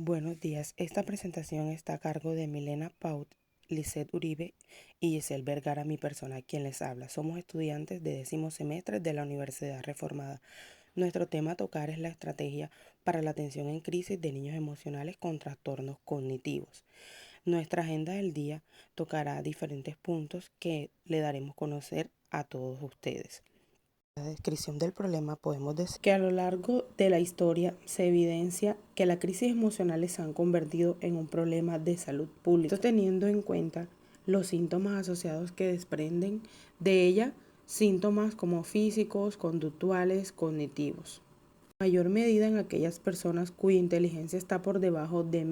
Buenos días. Esta presentación está a cargo de Milena Paut, Lisette Uribe y Giselle Vergara, mi persona, quien les habla. Somos estudiantes de 10º semestre de la Universidad Reformada. Nuestro tema a tocar es la estrategia para la atención en crisis de niños emocionales con trastornos cognitivos. Nuestra agenda del día tocará diferentes puntos que le daremos a conocer a todos ustedes. En la descripción del problema podemos decir que a lo largo de la historia se evidencia que las crisis emocionales se han convertido en un problema de salud pública, esto teniendo en cuenta los síntomas asociados que desprenden de ella, síntomas como físicos, conductuales, cognitivos. En mayor medida en aquellas personas cuya inteligencia está por debajo de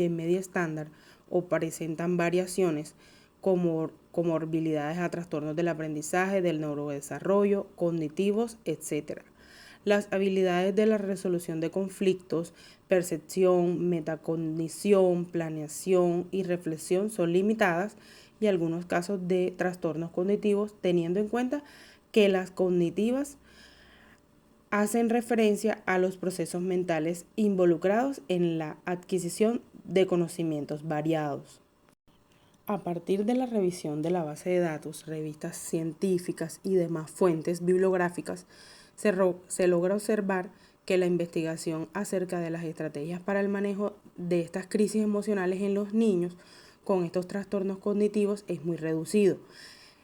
media estándar o presentan variaciones como comorbilidades a trastornos del aprendizaje, del neurodesarrollo, cognitivos, etc. Las habilidades de la resolución de conflictos, percepción, metacognición, planeación y reflexión son limitadas y algunos casos de trastornos cognitivos, teniendo en cuenta que las cognitivas hacen referencia a los procesos mentales involucrados en la adquisición de conocimientos variados. A partir de la revisión de la base de datos, revistas científicas y demás fuentes bibliográficas, se logra observar que la investigación acerca de las estrategias para el manejo de estas crisis emocionales en los niños con estos trastornos cognitivos es muy reducido.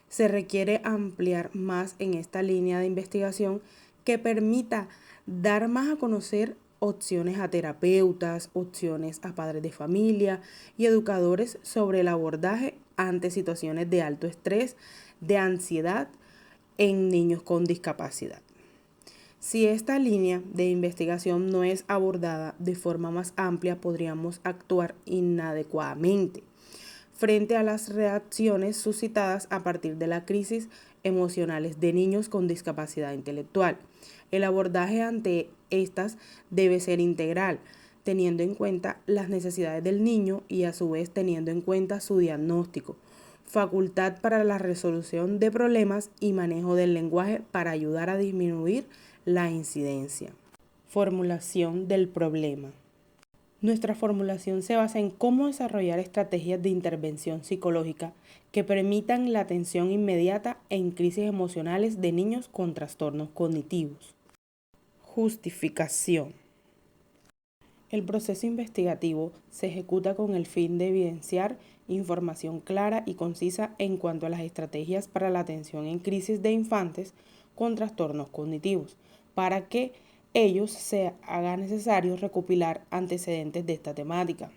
Se requiere ampliar más en esta línea de investigación que permita dar más a conocer opciones a terapeutas, opciones a padres de familia y educadores sobre el abordaje ante situaciones de alto estrés, de ansiedad en niños con discapacidad. Si esta línea de investigación no es abordada de forma más amplia, podríamos actuar inadecuadamente frente a las reacciones suscitadas a partir de la crisis emocionales de niños con discapacidad intelectual. El abordaje ante estas debe ser integral, teniendo en cuenta las necesidades del niño y a su vez teniendo en cuenta su diagnóstico, facultad para la resolución de problemas y manejo del lenguaje para ayudar a disminuir la incidencia. Formulación del problema. Nuestra formulación se basa en cómo desarrollar estrategias de intervención psicológica que permitan la atención inmediata en crisis emocionales de niños con trastornos cognitivos. Justificación. El proceso investigativo se ejecuta con el fin de evidenciar información clara y concisa en cuanto a las estrategias para la atención en crisis de infantes con trastornos cognitivos, para que ellos se haga necesario recopilar antecedentes de esta temática.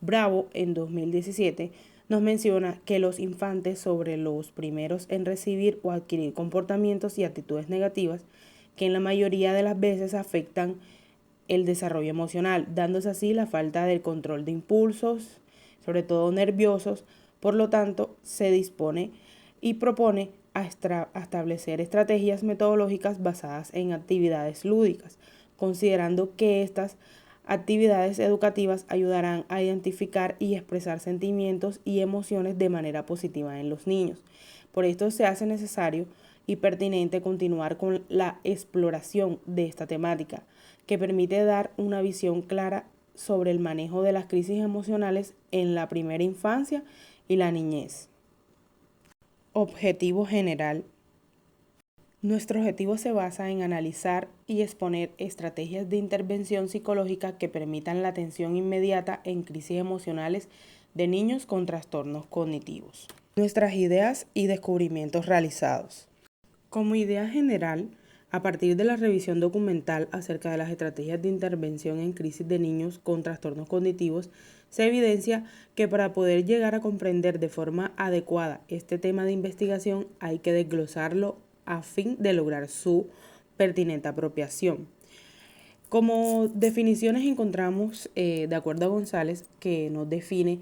Bravo, en 2017, nos menciona que los infantes sobre los primeros en recibir o adquirir comportamientos y actitudes negativas que en la mayoría de las veces afectan el desarrollo emocional, dándose así la falta del control de impulsos, sobre todo nerviosos. Por lo tanto, se dispone y propone a establecer estrategias metodológicas basadas en actividades lúdicas, considerando que estas actividades educativas ayudarán a identificar y expresar sentimientos y emociones de manera positiva en los niños. Por esto se hace necesario y pertinente continuar con la exploración de esta temática, que permite dar una visión clara sobre el manejo de las crisis emocionales en la primera infancia y la niñez. Objetivo general. Nuestro objetivo se basa en analizar y exponer estrategias de intervención psicológica que permitan la atención inmediata en crisis emocionales de niños con trastornos cognitivos. Nuestras ideas y descubrimientos realizados. Como idea general, a partir de la revisión documental acerca de las estrategias de intervención en crisis de niños con trastornos cognitivos, se evidencia que para poder llegar a comprender de forma adecuada este tema de investigación hay que desglosarlo a fin de lograr su pertinente apropiación. Como definiciones encontramos, de acuerdo a González, que nos define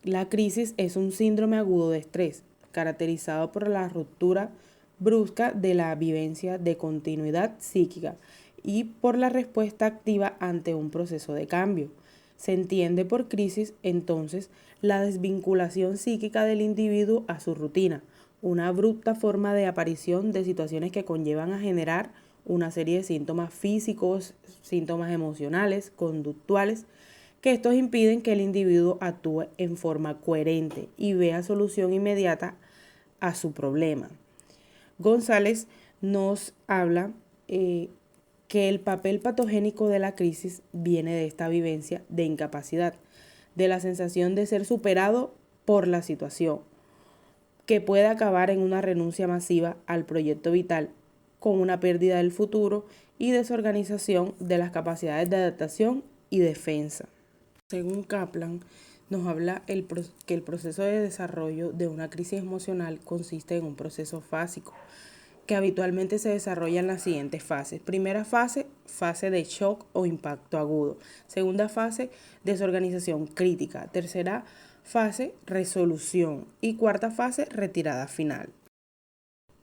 la crisis es un síndrome agudo de estrés, caracterizado por la ruptura brusca de la vivencia de continuidad psíquica y por la respuesta activa ante un proceso de cambio. Se entiende por crisis, entonces, la desvinculación psíquica del individuo a su rutina, una abrupta forma de aparición de situaciones que conllevan a generar una serie de síntomas físicos, síntomas emocionales, conductuales, que estos impiden que el individuo actúe en forma coherente y vea solución inmediata a su problema. González nos habla que el papel patogénico de la crisis viene de esta vivencia de incapacidad, de la sensación de ser superado por la situación, que puede acabar en una renuncia masiva al proyecto vital, con una pérdida del futuro y desorganización de las capacidades de adaptación y defensa. Según Kaplan, nos habla que el proceso de desarrollo de una crisis emocional consiste en un proceso fásico, que habitualmente se desarrolla en las siguientes fases. Primera fase, fase de shock o impacto agudo. Segunda fase, desorganización crítica. Tercera fase, resolución. Y cuarta fase, retirada final.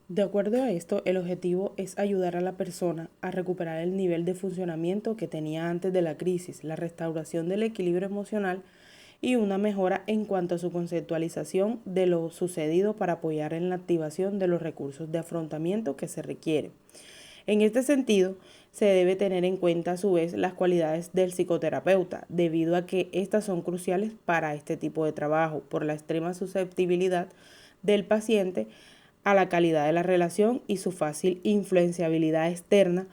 De acuerdo a esto, el objetivo es ayudar a la persona a recuperar el nivel de funcionamiento que tenía antes de la crisis, la restauración del equilibrio emocional y una mejora en cuanto a su conceptualización de lo sucedido para apoyar en la activación de los recursos de afrontamiento que se requiere. En este sentido, se debe tener en cuenta a su vez las cualidades del psicoterapeuta, debido a que estas son cruciales para este tipo de trabajo, por la extrema susceptibilidad del paciente a la calidad de la relación y su fácil influenciabilidad externa.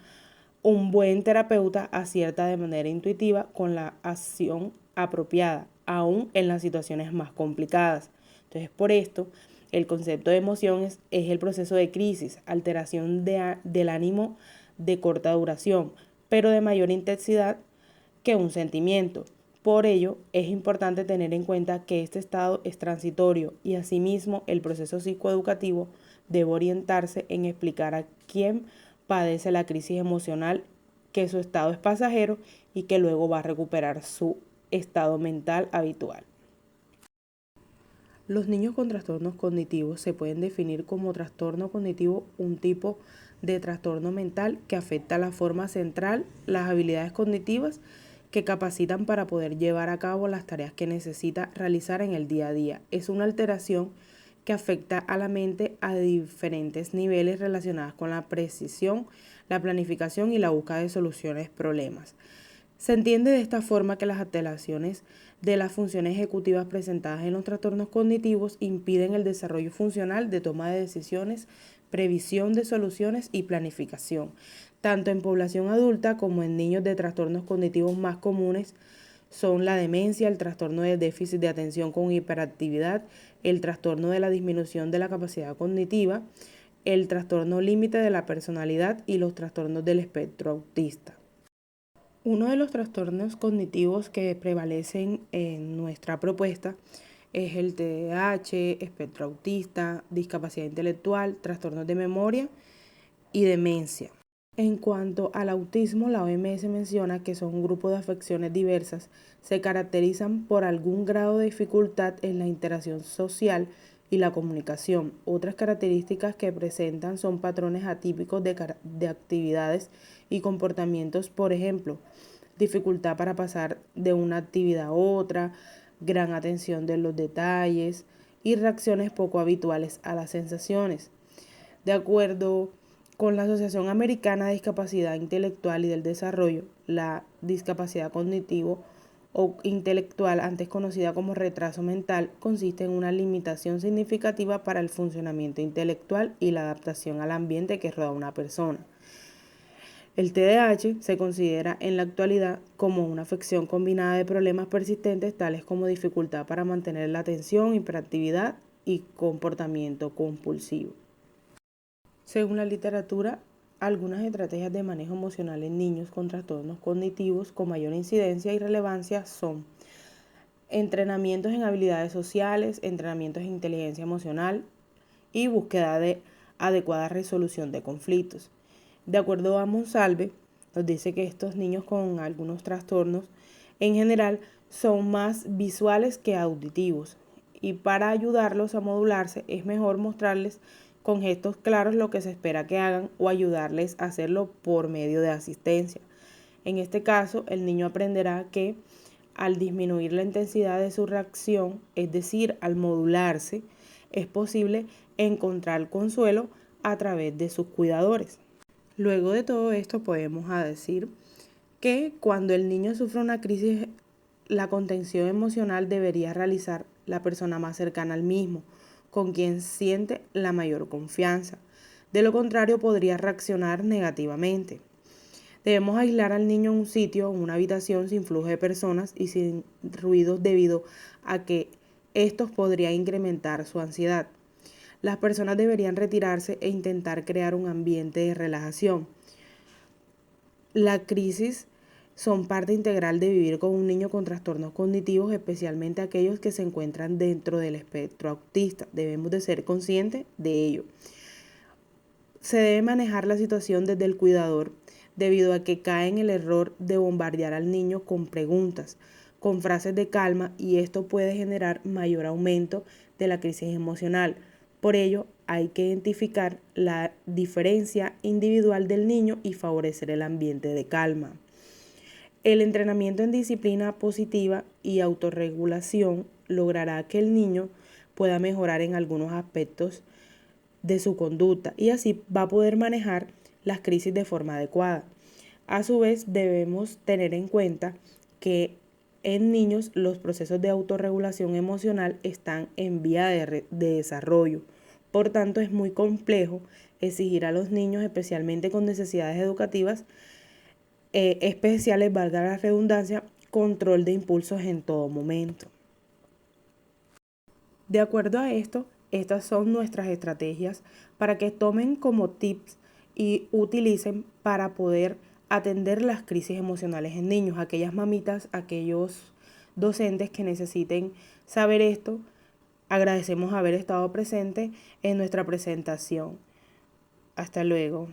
Un buen terapeuta acierta de manera intuitiva con la acción apropiada, aún en las situaciones más complicadas. Entonces, por esto, el concepto de emociones es el proceso de crisis, alteración del ánimo de corta duración, pero de mayor intensidad que un sentimiento. Por ello, es importante tener en cuenta que este estado es transitorio y asimismo el proceso psicoeducativo debe orientarse en explicar a quién padece la crisis emocional que su estado es pasajero y que luego va a recuperar su estado mental habitual. Los niños con trastornos cognitivos se pueden definir como trastorno cognitivo un tipo de trastorno mental que afecta la forma central, las habilidades cognitivas que capacitan para poder llevar a cabo las tareas que necesita realizar en el día a día. Es una alteración que afecta a la mente a diferentes niveles relacionados con la precisión, la planificación y la búsqueda de soluciones a problemas. Se entiende de esta forma que las alteraciones de las funciones ejecutivas presentadas en los trastornos cognitivos impiden el desarrollo funcional de toma de decisiones, previsión de soluciones y planificación, tanto en población adulta como en niños. De trastornos cognitivos más comunes son la demencia, el trastorno de déficit de atención con hiperactividad, el trastorno de la disminución de la capacidad cognitiva, el trastorno límite de la personalidad y los trastornos del espectro autista. Uno de los trastornos cognitivos que prevalecen en nuestra propuesta es el TDAH, espectro autista, discapacidad intelectual, trastornos de memoria y demencia. En cuanto al autismo, la OMS menciona que son un grupo de afecciones diversas, se caracterizan por algún grado de dificultad en la interacción social y la comunicación. Otras características que presentan son patrones atípicos de actividades y comportamientos, por ejemplo, dificultad para pasar de una actividad a otra, gran atención de los detalles y reacciones poco habituales a las sensaciones. De acuerdo con la Asociación Americana de Discapacidad Intelectual y del Desarrollo, la discapacidad cognitivo o intelectual, antes conocida como retraso mental, consiste en una limitación significativa para el funcionamiento intelectual y la adaptación al ambiente que rodea a una persona. El TDAH se considera en la actualidad como una afección combinada de problemas persistentes tales como dificultad para mantener la atención, hiperactividad y comportamiento compulsivo. Según la literatura, algunas estrategias de manejo emocional en niños con trastornos cognitivos con mayor incidencia y relevancia son entrenamientos en habilidades sociales, entrenamientos en inteligencia emocional y búsqueda de adecuada resolución de conflictos. De acuerdo a Monsalve, nos dice que estos niños con algunos trastornos en general son más visuales que auditivos y para ayudarlos a modularse es mejor mostrarles con gestos claros lo que se espera que hagan o ayudarles a hacerlo por medio de asistencia. En este caso, el niño aprenderá que al disminuir la intensidad de su reacción, es decir, al modularse, es posible encontrar consuelo a través de sus cuidadores. Luego de todo esto podemos decir que cuando el niño sufre una crisis, la contención emocional debería realizar la persona más cercana al mismo, con quien siente la mayor confianza. De lo contrario, podría reaccionar negativamente. Debemos aislar al niño en un sitio, en una habitación sin flujo de personas y sin ruidos debido a que estos podrían incrementar su ansiedad. Las personas deberían retirarse e intentar crear un ambiente de relajación. La crisis son parte integral de vivir con un niño con trastornos cognitivos, especialmente aquellos que se encuentran dentro del espectro autista. Debemos de ser conscientes de ello. Se debe manejar la situación desde el cuidador, debido a que cae en el error de bombardear al niño con preguntas, con frases de calma, y esto puede generar mayor aumento de la crisis emocional. Por ello, hay que identificar la diferencia individual del niño y favorecer el ambiente de calma. El entrenamiento en disciplina positiva y autorregulación logrará que el niño pueda mejorar en algunos aspectos de su conducta y así va a poder manejar las crisis de forma adecuada. A su vez, debemos tener en cuenta que en niños los procesos de autorregulación emocional están en vía de desarrollo. Por tanto, es muy complejo exigir a los niños, especialmente con necesidades educativas especiales, valga la redundancia, control de impulsos en todo momento. De acuerdo a esto, estas son nuestras estrategias para que tomen como tips y utilicen para poder atender las crisis emocionales en niños. Aquellas mamitas, aquellos docentes que necesiten saber esto, agradecemos haber estado presente en nuestra presentación. Hasta luego.